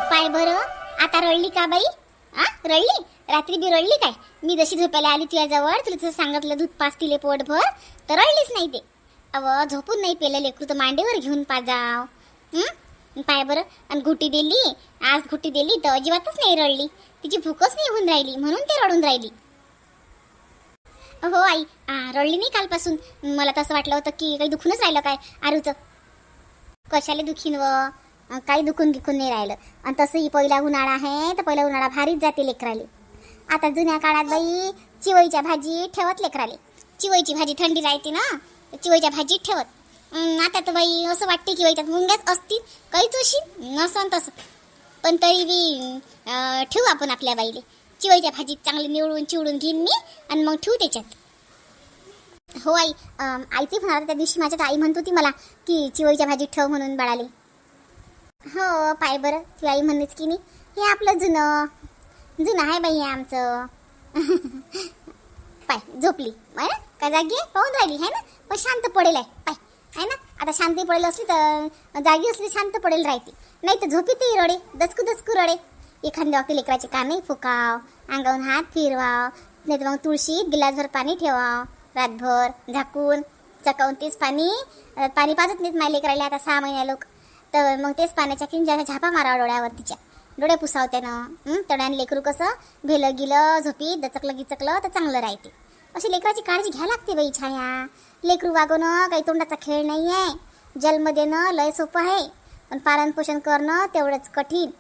पाय बरं, आता रडली का बाई? रडली? रात्री बी रडली काय? मी जशी झोपायला आली तुझ्याजवळ, तुला जसं सांगितलं दूध पास तिले पोटभर, तर रडलीच नाही ते. अव झोपून नाही पेलं लेकरू तर मांडीवर घेऊन पाजाव. पाय बरं, आणि घुटी दिली, आज घुटी दिली तर अजिबातच नाही रडली. तिची भूकच नाही होऊन राहिली म्हणून ते रडून राहिली. हो आई, रडली नाही कालपासून. मला तसं वाटलं होतं की काही दुखूनच राहिलं काय आरूचं. कशाला दुखीन व काही दुखून नाही राहिलं. आणि तसंही पहिला उन्हाळा आहे तर पहिला उन्हाळा भारीच जाते लेकराले. आता जुन्या काळात बाई चिवईच्या भाजी ठेवत लेकराले. चिवईची भाजी थंडी राहते ना, चिवईच्या भाजीत ठेवत. आता तर बाई असं वाटते की त्यात मुंग्याच असतील, काहीच अशी नसन तसं. पण तरी बी ठेवू आपण आपल्या बाईले. चिवईच्या भाजीत चांगली निवडून चिवडून घेईन मी आणि मग ठेवू त्याच्यात. हो आई, आईची म्हणा त्या दिवशी माझ्या आई म्हणत होती मला की चिवईच्या भाजीत ठेव म्हणून बाळाले. हो पाय बरं, ती आई म्हणतेच की नाही, हे आपलं जुनं आहे बाई हे आमचं. पाय झोपली काय जागी पाहून राहिली आहे ना, पण शांत पडेल आहे पाय आहे ना. आता शांती पडेल असली तर जागी असली शांत पडेल राहते, नाही तर झोपीतही रडे, दचकू रडे. एखाद्या वक्ती लेकराचे कानही फुकाव, अंगावून हात फिरवाव, नाही तर मग तुळशीत गिलासभर पाणी ठेवाव, रातभर झाकून चकावून. तेच पाणी पाजत नाहीत माझ्या लेकराला आता 6 महिन्या लोक, तर मग तेच पाण्याच्या किंजाच्या झापा मारावं डोळ्यावर, तिच्या डोळे पुसाव त्यानं. तड्याने लेकरू कसं भेलं गिलं झोपीत दचकलं गिचकलं तर चांगलं राहते. अशी लेकराची काळजी घ्या लागते बाई छाया. लेकरू वागवणं काही तोंडाचा खेळ नाही आहे. जन्म देणं लय सोपं आहे, पण पालन पोषण करणं तेवढंच कठीण.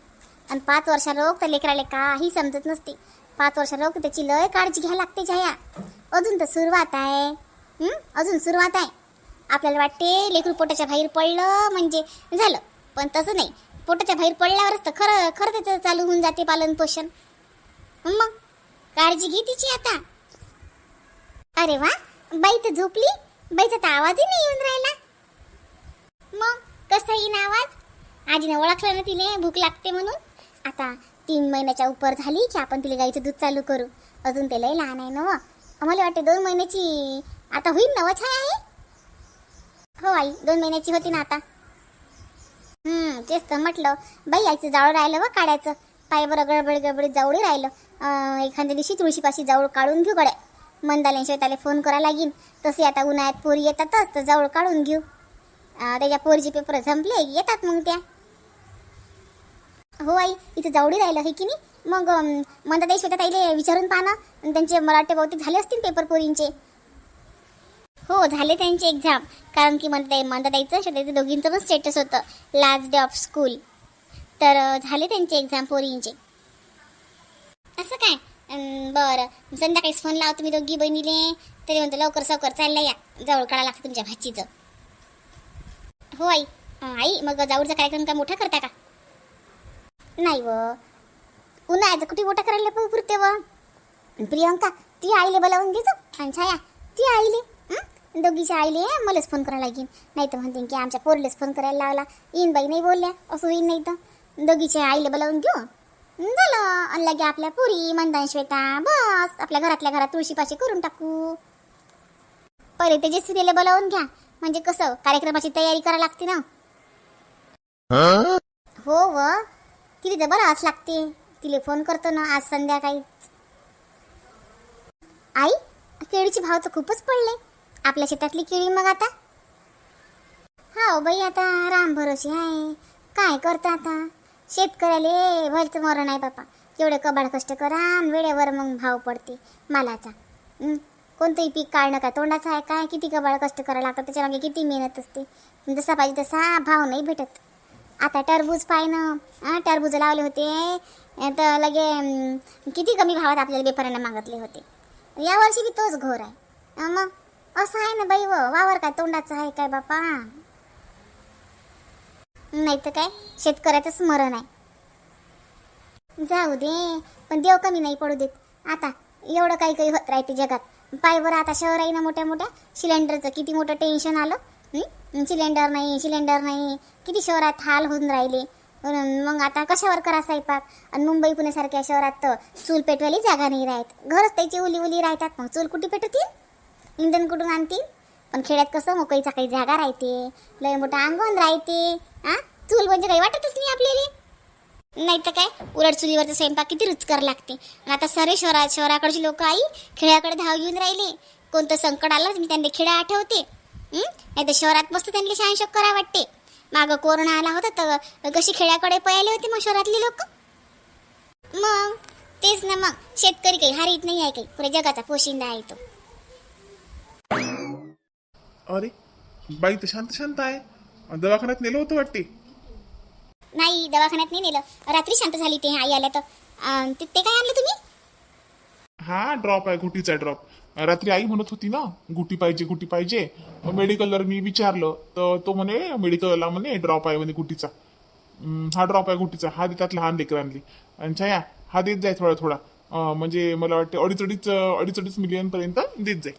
आणि 5 वर्षा रोग तर लेकराला काही समजत नसते. 5 वर्षा रोग त्याची लय काळजी घ्या लागते छाया. अजून तर सुरुवात आहे, अजून सुरुवात आहे. आपल्याला वाटते लेकरू पोटाच्या बाहेर पडलं म्हणजे झालं, पण तसं नाही. पोटाच्या बाहेर पडल्यावरच तर खरं त्याचं चालू होऊन जाते पालन पोषण. मग काळजी घे तिची आता. अरे वा, बाई तर झोपली. बाईचा तर आवाजही नाही येऊन राहिला. मग कसा येईन आवाज? आजीने ओळखलं ना तिने भूक लागते म्हणून. आता 3 महिन्याच्या उपर झाली की आपण तिला गाईचं दूध चालू करू. अजून ते लय लहान आहे ना व. आम्हाला वाटते 2 महिन्याची आता होईल ना व छाया आहे. हो आई, 2 महिन्याची होती ना आता. तेच तर म्हटलं बाई, आईचं जावळ राहिलं व काढायचं. पाय बरं गडबडीत जावळी राहिलं. एखाद्या दिवशी तुळशीपाशी जावळ काढून घेऊ गड्या. मंदाले शेताला फोन करायला लागेल. तसे आता उन्हाळ्यात पोरी येतातच तर जावळ काढून घेऊ. त्याच्या पोरीचे पेपर संपले येतात मग त्या. हो आई, इथं जावडी राहिलं आहे की नाही. मग मंदाताई श्वेताताईले विचारून पाहणं. त्यांचे मला वाटते बहुतेक झाले असतील पेपर पोरींचे. हो झाले त्यांचे एक्झाम. कारण की मंदाताईचं श्वेताताईचं दोघींचं पण स्टेटस होतं लास्ट डे ऑफ स्कूल. तर झाले त्यांचे एक्झाम पोरींचे. असं काय? बरं, संध्याकाळीच फोन लावतो मी दोघी बहिणीले. तरी म्हणतो लवकर सवकर चालल्या या, जवळ काढा लागतं तुमच्या भाचीचं. हो आई. आई मग जाऊरचा कार्यक्रम काय मोठा करता का? नाही व, उन्हाळ्याचं कुठे मोठा करायला पुरते व. प्रियंका ती आईले बोलावून घेतो आणि छाया ती आईले, दोघीच्या आईले मलाच फोन करायला लागेल. नाही तर म्हणते की आमच्या पोरीलेच फोन करायला लावला. येईन बाई नाही बोलल्या असं होईन. नाही तर दोघीच्या आईले बोलावून घेऊ झालं. आणि लगे आपल्या पुरी मंदान श्वेता बस आपल्या घरातल्या घरात तुळशीपाशी करून टाकू. पहिले तेजस्वीला बोलावून घ्या, म्हणजे कसं कार्यक्रमाची तयारी करायला लागते ना. हो व, तिला तर बरंच लागते. तिला फोन करतो ना आज संध्याकाळी. आई केळीचे भाव तर खूपच पडले आपल्या शेतातली केळी. मग आता हो बाई, आता राम भरोशी आहे. काय करता आता शेतकऱ्याले भलचं मरण आहे बापा. एवढे कबाड कष्ट करा आणि वेळेवर मग भाव पडते मालाचा. कोणतंही पीक काढणं काय तोंडाचं आहे काय? किती कबाड कष्ट करायला लागतात, त्याच्यामागे किती मेहनत असते. जसा पाहिजे तसा भाव नाही भेटत. आता टरबूज पाहिनं, टरबूज लावले होते तर लगे किती कमी भावात आपल्याला व्यापाऱ्यांना मागितले होते. यावर्षी बी तोच घोर आहे. मग असं आहे ना बाई व, वावर काय तोंडाचं आहे काय बापा? नाही तर काय, शेतकऱ्याचंच मरण आहे. जाऊ दे, पण देव कमी नाही पडू देत. आता एवढं काही होत राहते जगात. पायवर आता शहर आहे ना मोठ्या मोठ्या, सिलेंडरचं किती मोठं टेन्शन आलं. सिलेंडर नाही किती शहरात हाल होऊन राहिले. मग आता कशावर करा स्वयंपाक? आणि मुंबई पुण्यासारख्या शहरात तर चूल पेटवायला जागा नाही राहत. घरच त्याची उली राहतात. मग चूल कुठे पेटवतील? इंधन कुठून आणतील? पण खेड्यात कसं मोकळीचा काही जागा राहते, लय मोठं अंगण राहते. चूल म्हणजे काही वाटतच नाही आपल्याला. नाही तर काय, उलट चुलीवरचा स्वयंपाक किती रुचकर लागते. आणि आता सारे शहराकडची लोक आई खेड्याकडे धाव घेऊन राहिले. कोणतं संकट आलं मी त्यांना खेड्या आठवते. नाही तर शहरात मस्त त्यांना शहानशोक करा वाटते. मागं कोरोना आला होता तर कशी खेड्याकडे पळाले होते मग शहरातली लोक. मग तेच ना, मग शेतकरी काही हारीत नाही आहे, काही पुऱ्या जगाचा पोशिंदा आहे तो. अरे बाई तर शांत शांत आहे. दवाखान्यात नेलं होतं वाटते. नाही, दवाखान्यात नाही नेलं. रात्री शांत झाली ते आई आल्या तर. ते काय आणलं तुम्ही? हा ड्रॉप आहे, गुटीचा ड्रॉप. रात्री आई म्हणत होती ना गुटी पाहिजे गुटी पाहिजे. मेडिकलवर मी विचारलं तर तो म्हणे मेडिकलला म्हणे ड्रॉप आहे म्हणे गुटीचा. हा ड्रॉप आहे गुटीचा, हा देतात लहान लेकरांनी. आणि छाया हा देत जाय थोडा थोडा. म्हणजे मला वाटते अडीच मिलियन पर्यंत देत जाय.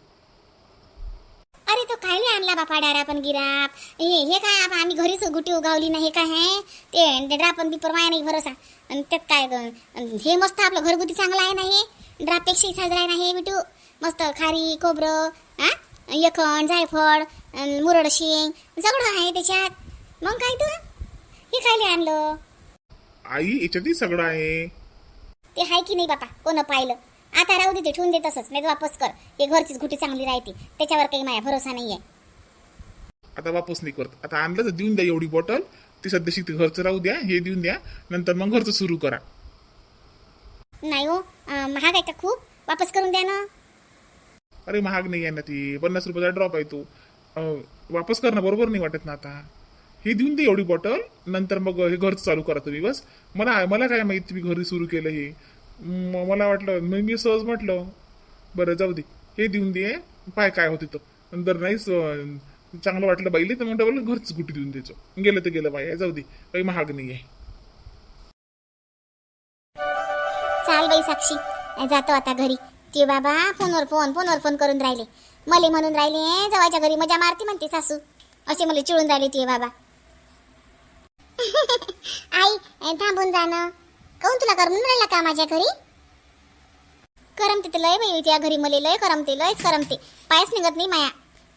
अरे तो काय नाही आणला बापा डारापण गिराप. हे काय आम्ही घरीच गुटी उगावली नाही, हे काय आहे ते ड्रापन बिपर माया नाही भरोसा. आणि त्यात काय हे मस्त आपलं घरगुती चांगलं आहे ना. हे ड्रापपेक्षाही साजरा आहे ना हे बिटू. मस्त खारी खोबरं, यखंड जायफळ, मुरड शेंग सगळं आहे त्याच्यात. मग काय तू हे काय आणलं? आई याच्यातही सगळं आहे. ते आहे की नाही बापा, कोण पाहिलं? आता राहू दे, ते ठेवून दे तसंच, नाही वापस कर. हे घरचीच गुटी चांगली राहते, त्याच्यावर काही माझा भरोसा नाही आहे. आता वापस नाही करत. आता आणलं तर देऊन द्या एवढी बॉटल. ती सध्याशी घरचं राहू द्या, हे देऊन द्या. नंतर मग घरचं सुरू करा. नाही हो, महाग आहे का खूप? वापस करून द्या ना. अरे महाग नाही आहे ना ती, 50 रुपयाचा ड्रॉप आहे तो. वापस करणं बरोबर नाही वाटत ना आता. हे देऊन दे एवढी बॉटल. नंतर मग हे घरचं चालू करा तुम्ही. बस मला काय माहिती तुम्ही घरी सुरू केलं हे. मला वाटलं, मी सहज म्हटलं बरं जाऊ दे, हे देऊन दे. पाय काय होते तो. नंतर नाहीच चांगलं वाटलं बाईले तर मग डबल घरच गुटी देऊन द्यायचो. गेलं तर गेलं बाई, जाऊ दे, काही महाग नाही आहे. चाल बाई साक्षी, जातो आता घरी. ते बाबा फोनवर फोन करून राहिले. मले म्हणून राहिले जवाच्या घरी मजा मारती म्हणते सासू. असे मला चिळून राहिले ते बाबा. आई थांबून जाणं. काहून तुला करमून राहिला का माझ्या घरी? करमते तर लय बाई त्या घरी, मला लय करमते, लयच करमते. पायच निघत नाही माया.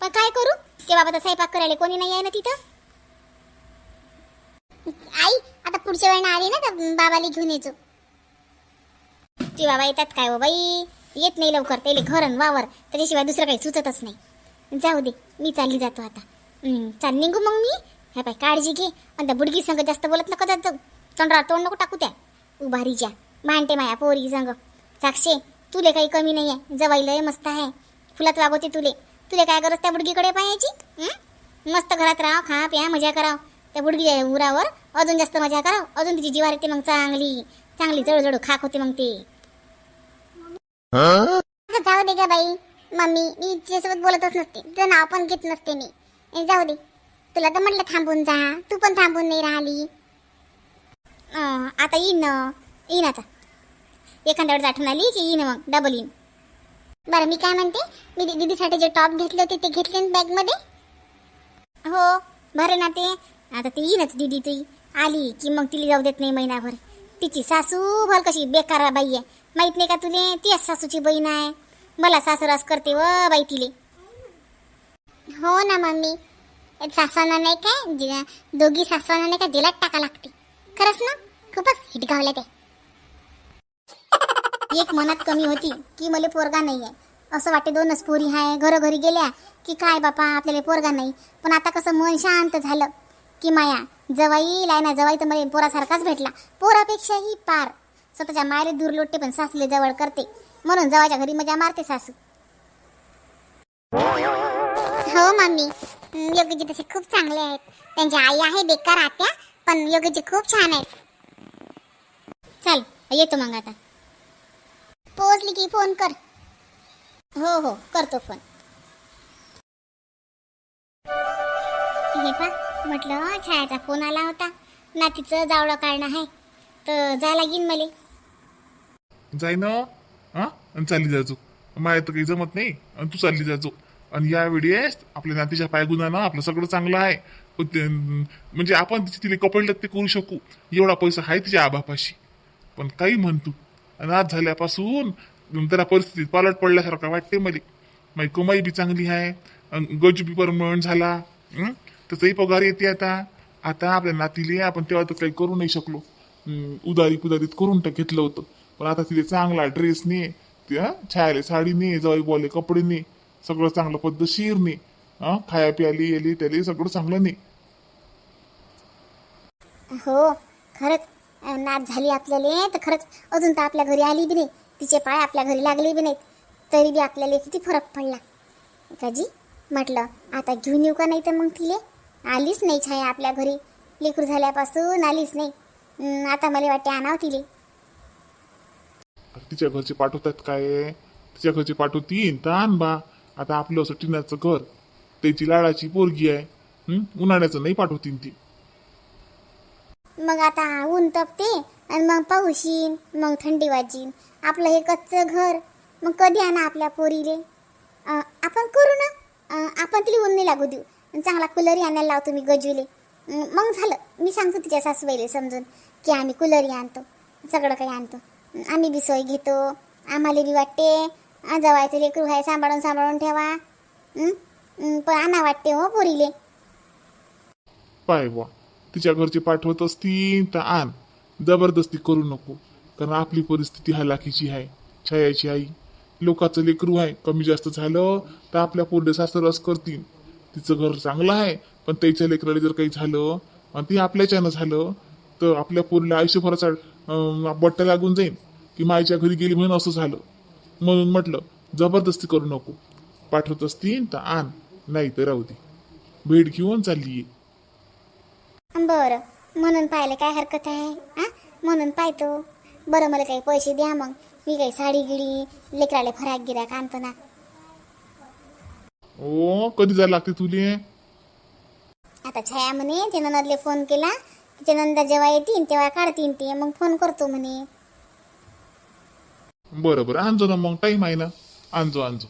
पण काय करू, ते बाबा तर स्वयंपाक करायला कोणी नाही आहे ना तिथं. आई आता पुढच्या वेळेला आली ना तर बाबाला घेऊन येतो. ते बाबा येतात काय हो बाई, येत नाही लवकर. त्याला घर आणि वावर त्याच्याशिवाय दुसरं काही सुचतच नाही. जाऊ दे, मी चालली जातो आता. चाल निघू मग मी. हे बाई काळजी घे. आणि त्या बुडगी संग जास्त बोलत नका जात जाऊ. तोंडरा तोंड नको टाकू त्या उभारीच्या. भांडते माया पोरी संग. साक्षी तुले काही कमी नाही आहे, जवाई लय मस्त आहे. फुलात वागवते तुले काय गरज त्या बुडगीकडे पाहायची? मस्त घरात राहा, खा प्या, मजा कराव. त्या बुडगी उरावर अजून जास्त मजा कराव. अजून तिची जीवार येते मग चांगली जळजळू खाक होते मग ते. जाऊ दे का बाई मम्मी, मी तिच्यासोबत बोलतच नसते, तुझं नाव पण घेत नसते मी. जाऊ दे, तुला तर म्हटलं थांबून जा, तू पण थांबून नाही राहिली. आता येईन आता. एखाद्या वेळेस आठवण आली की येईन, मग डबल येईन. बरं मी काय म्हणते, मी दीदीसाठी जे टॉप घेतले होते ते घेतले बॅग मध्ये? हो बरं ना. ते आता ती येईनच दीदी. ती आली की मग तिला जाऊ देत नाही महिनाभर. तिची सासू भल कशी बेकार बाई आहे, माहित नाही का तुले? ती सासूची बहीण आहे. मला सासरास करते व बाई तिले. हो ना मम्मी, सासवाना नाही काय, दोघी सासवाना नाही का जेलात टाका लागते. खरंच ना, खूपच हिट गावल्या ते. एक मनात कमी होती की मला पोरगा नाही आहे असं वाटते. 2च पोरी आहे, घरोघरी गेल्या की काय बापा आपल्याला पोरगा नाही. पण आता कसं मन शांत झालं की माया जवाई लायना जवाई तर मला पोरासारखाच भेटला. पोरापेक्षाही पार. स्वतःच्या मायले दूर लोटते पण सासूले जवळ करते. म्हणून जवाच्या घरी मजा मारते सासू. हो मम्मी, योगीजी तसे खूप चांगले आहेत. त्यांच्या आई आहे बेकार आत्या, पण योगीजी खूप छान आहेत. चल येतो मग आता. पोहोचली की फोन कर. हो करतो फोन. हे पा म्हटलं छायाचा फोन आला होता. नातीचं जावळं काढणं आहे तर जा लागीन मले. जाय ना. आणि चालली जायचो. माया तर काही जमत नाही आणि तू चालली जायचो. आणि या वेळेस आपल्या नातीच्या पायगुणानं आपलं सगळं चांगलं आहे. म्हणजे आपण तिला कपडलं ते करू शकू एवढा पैसा आहे तिच्या आबापाशी. पण काही म्हणतो अनाथ झाल्यापासून जरा परिस्थितीत पालट पडल्यासारखा वाटते मला. माझी कमाई बी चांगली आहे, गज बी परमनंट झाला. त्याचाही पगार येते आता. आता आपल्या नातीले आपण तेव्हा तर काही करू नाही शकलो. उदारी पुदारीत करून घेतलं होतं. पण आता तिथे चांगला ड्रेस ने, छायाले साडी ने, जवाई बोले कपडे ने, सगळं चांगलं पद्धतशीर ने, खाया प्याली येली त्याली सगळं चांगलं ने. हो खरंच नाच झाली आपल्याला तर खरंच अजून तर आपल्या घरी आली बी नाही. तिचे पाय आपल्या घरी लागले बी नाहीत तरी बी आपल्याला किती फरक पडला काजी. म्हटलं आता घेऊन येऊ का नाही तर मग तिले आलीच नाही छाया आपल्या घरी. लेकरू झाल्यापासून आलीच नाही. आता मला वाटते आणावं तिले. तिच्या घरचे पाठवतात काय? तिच्या घरचे पाठवतीन तर आण बा. आता आपलं असं टिनाचं घर, त्याची लाडाची पोरगी आहे. उन्हाळ्याचं नाही पाठवतीन ती. मग आता ऊन तपते आणि मग पाऊस येईन, मग थंडी वाजीन. आपलं हे कच्चं घर मग कधी आणा आपल्या पोरीले. आपण करू ना. आपण तिला ऊन नाही लागू देऊ. चांगला कूलरही आणायला लावतो मी गजूले. मग झालं. मी सांगतो तिच्या सासूबाईले समजून की आम्ही कूलरही आणतो, सगळं काही आणतो. आम्ही बी सोय घेतो. आम्हाला बी वाटते जवायचं लेकरू आहे, सांभाळून सांभाळून ठेवा. पण आणा वाटते हो पोरीले. पाय बुवा, तिच्या घरचे पाठवत असतील तर आण. जबरदस्ती करू नको. कारण आपली परिस्थिती हलाखीची आहे. छायाची आई लोकांचं लेकरू आहे, कमी जास्त झालं तर आपल्या पोरडे सासरस करतील. तिचं घर चांगलं आहे पण त्याच्या लेकराला जर काही झालं आणि ते आपल्याच्यानं झालं तर आपल्या पोरीला आयुष्यभराचा बट्टा लागून जाईल की मायच्या घरी गेली म्हणून असं झालं. म्हणून म्हटलं जबरदस्ती करू नको. पाठवत असतील तर आण, नाही तर राहू दे. भेट घेऊन चालली आहे. बरं म्हणून पाहायला काय हरकत आहे. म्हणून पाहतो. बरं मला काही पैसे द्या मग. मी काही साडी गिडी लेकराले फराक गिराक आणतो ना. ओ कधी जायला लागते तुले? आता छाया म्हणे ते ननदले फोन केला. तिच्या नंदा जेव्हा येतील तेव्हा काढतील ते. मग फोन करतो म्हणे. बरं बरं आणजो ना मग. टाईम आहे ना. आणजो आणजो.